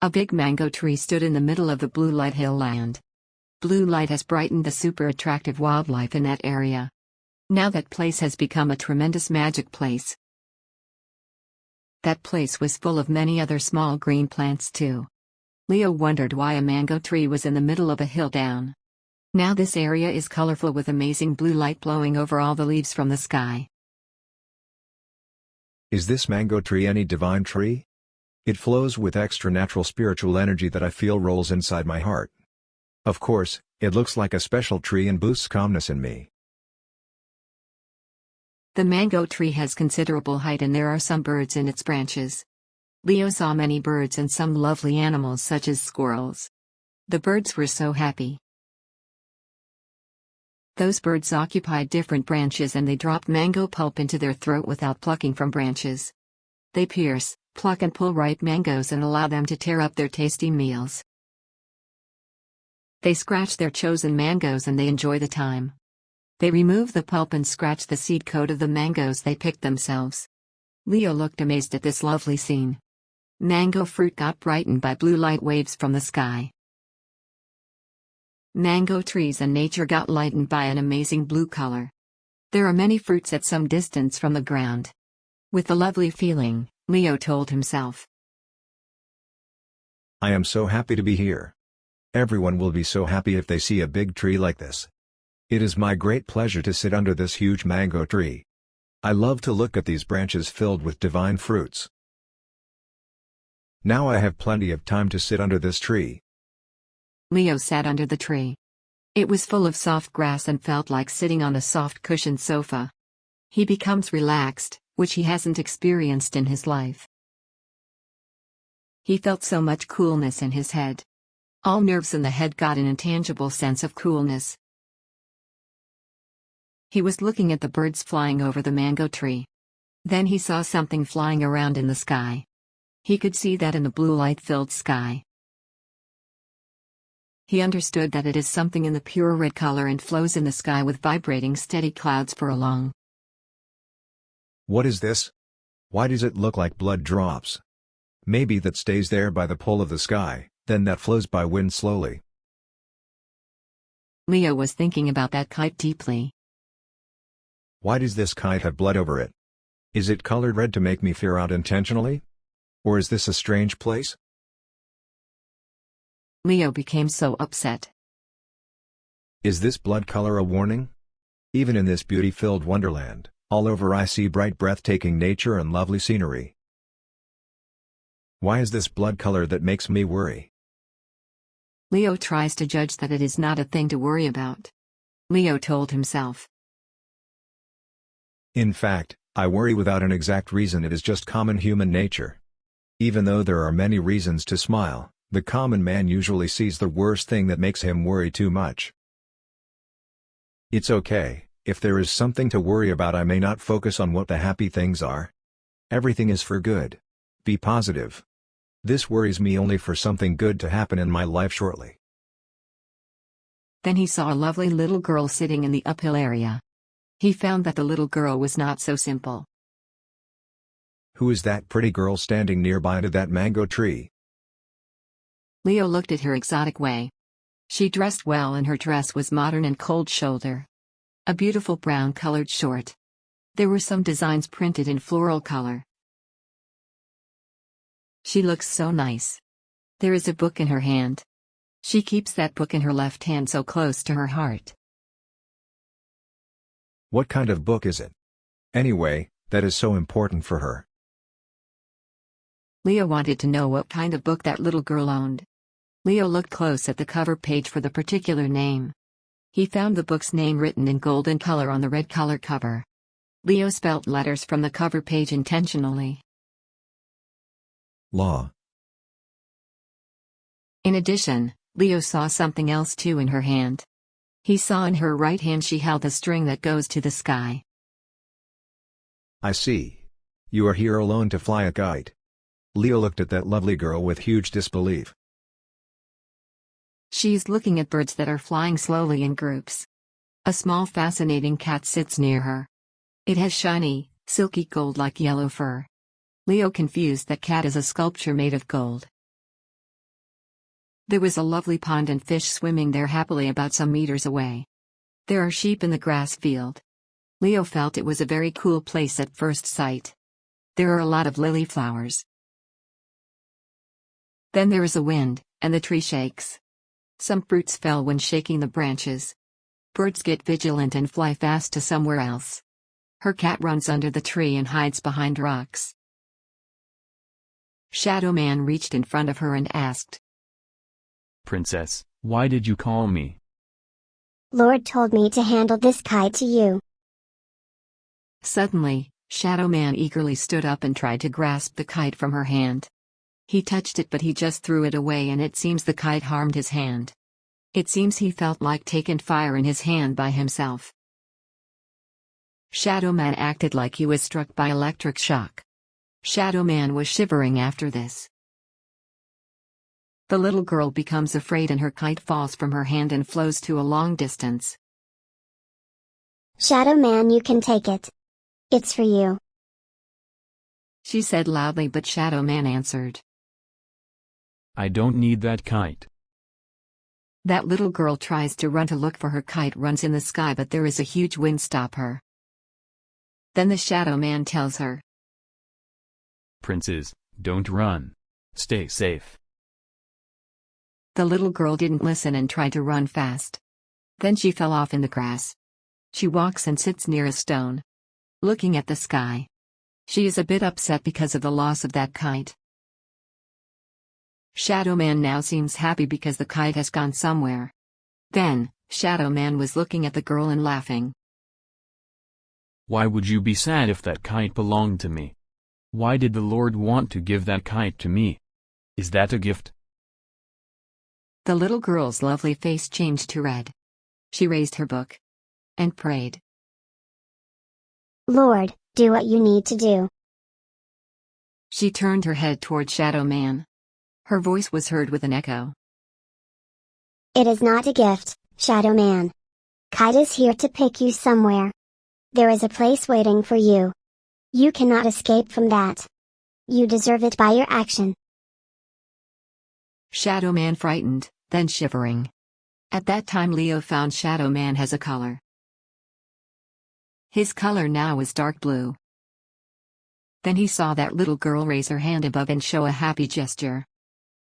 A big mango tree stood in the middle of the blue light hill land. Blue light has brightened the super attractive wildlife in that area. Now that place has become a tremendous magic place. That place was full of many other small green plants too. Leo wondered why a mango tree was in the middle of a hill down. Now this area is colorful with amazing blue light blowing over all the leaves from the sky. Is this mango tree any divine tree? It flows with extra natural spiritual energy that I feel rolls inside my heart. Of course, it looks like a special tree and boosts calmness in me. The mango tree has considerable height and there are some birds in its branches. Leo saw many birds and some lovely animals such as squirrels. The birds were so happy. Those birds occupied different branches and they drop mango pulp into their throat without plucking from branches. They pierce, pluck and pull ripe mangoes and allow them to tear up their tasty meals. They scratch their chosen mangoes and they enjoy the time. They remove the pulp and scratch the seed coat of the mangoes they picked themselves. Leo looked amazed at this lovely scene. Mango fruit got brightened by blue light waves from the sky. Mango trees and nature got lightened by an amazing blue color. There are many fruits at some distance from the ground. With a lovely feeling, Leo told himself. I am so happy to be here. Everyone will be so happy if they see a big tree like this. It is my great pleasure to sit under this huge mango tree. I love to look at these branches filled with divine fruits. Now I have plenty of time to sit under this tree. Leo sat under the tree. It was full of soft grass and felt like sitting on a soft cushioned sofa. He becomes relaxed, which he hasn't experienced in his life. He felt so much coolness in his head. All nerves in the head got an intangible sense of coolness. He was looking at the birds flying over the mango tree. Then he saw something flying around in the sky. He could see that in the blue light-filled sky. He understood that it is something in the pure red color and flows in the sky with vibrating steady clouds for a long. What is this? Why does it look like blood drops? Maybe that stays there by the pole of the sky, then that flows by wind slowly. Leo was thinking about that kite deeply. Why does this kite have blood over it? Is it colored red to make me fear out intentionally? Or is this a strange place? Leo became so upset. Is this blood color a warning? Even in this beauty-filled wonderland, all over I see bright breathtaking nature and lovely scenery. Why is this blood color that makes me worry? Leo tries to judge that it is not a thing to worry about. Leo told himself. In fact, I worry without an exact reason. It is just common human nature. Even though there are many reasons to smile, the common man usually sees the worst thing that makes him worry too much. It's okay, if there is something to worry about. I may not focus on what the happy things are. Everything is for good. Be positive. This worries me only for something good to happen in my life shortly. Then he saw a lovely little girl sitting in the uphill area. He found that the little girl was not so simple. Who is that pretty girl standing nearby to that mango tree? Leo looked at her exotic way. She dressed well and her dress was modern and cold-shoulder. A beautiful brown-colored short. There were some designs printed in floral color. She looks so nice. There is a book in her hand. She keeps that book in her left hand so close to her heart. What kind of book is it? Anyway, that is so important for her. Leo wanted to know what kind of book that little girl owned. Leo looked close at the cover page for the particular name. He found the book's name written in golden color on the red color cover. Leo spelt letters from the cover page intentionally. Law. In addition, Leo saw something else too in her hand. He saw in her right hand she held a string that goes to the sky. I see. You are here alone to fly a kite. Leo looked at that lovely girl with huge disbelief. She's looking at birds that are flying slowly in groups. A small fascinating cat sits near her. It has shiny, silky gold-like yellow fur. Leo confused that cat as a sculpture made of gold. There was a lovely pond and fish swimming there happily about some meters away. There are sheep in the grass field. Leo felt it was a very cool place at first sight. There are a lot of lily flowers. Then there is a wind, and the tree shakes. Some fruits fell when shaking the branches. Birds get vigilant and fly fast to somewhere else. Her cat runs under the tree and hides behind rocks. Shadow Man reached in front of her and asked, Princess, why did you call me? Lord told me to handle this kite to you. Suddenly, Shadow Man eagerly stood up and tried to grasp the kite from her hand. He touched it but he just threw it away and it seems the kite harmed his hand. It seems he felt like taking fire in his hand by himself. Shadow Man acted like he was struck by electric shock. Shadow Man was shivering after this. The little girl becomes afraid and her kite falls from her hand and flows to a long distance. Shadow Man, you can take it. It's for you. She said loudly, but Shadow Man answered, I don't need that kite. That little girl tries to run to look for her kite, runs in the sky, but there is a huge wind stop her. Then the Shadow Man tells her, Princess, don't run. Stay safe. The little girl didn't listen and tried to run fast. Then she fell off in the grass. She walks and sits near a stone, looking at the sky. She is a bit upset because of the loss of that kite. Shadow Man now seems happy because the kite has gone somewhere. Then, Shadow Man was looking at the girl and laughing. Why would you be sad if that kite belonged to me? Why did the Lord want to give that kite to me? Is that a gift? The little girl's lovely face changed to red. She raised her book and prayed. Lord, do what you need to do. She turned her head toward Shadow Man. Her voice was heard with an echo. It is not a gift, Shadow Man. Kite is here to pick you somewhere. There is a place waiting for you. You cannot escape from that. You deserve it by your action. Shadow Man frightened, then shivering. At that time Leo found Shadow Man has a color. His color now was dark blue. Then he saw that little girl raise her hand above and show a happy gesture.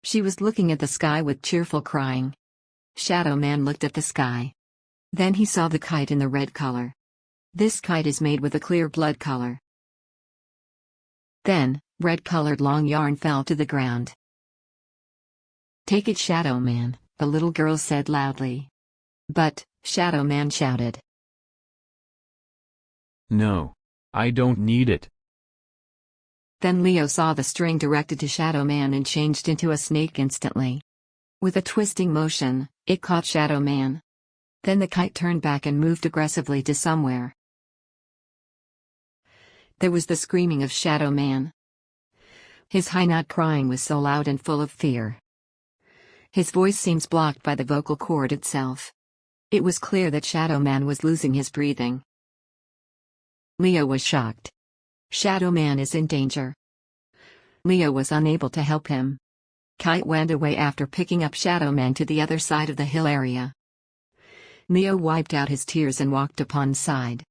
She was looking at the sky with cheerful crying. Shadow Man looked at the sky. Then he saw the kite in the red color. This kite is made with a clear blood color. Then, red-colored long yarn fell to the ground. Take it, Shadow Man, the little girl said loudly. But, Shadow Man shouted. No. I don't need it. Then Leo saw the string directed to Shadow Man and changed into a snake instantly. With a twisting motion, it caught Shadow Man. Then the kite turned back and moved aggressively to somewhere. There was the screaming of Shadow Man. His high-note crying was so loud and full of fear. His voice seems blocked by the vocal cord itself. It was clear that Shadow Man was losing his breathing. Leo was shocked. Shadow Man is in danger. Leo was unable to help him. Kite went away after picking up Shadow Man to the other side of the hill area. Leo wiped out his tears and walked upon side.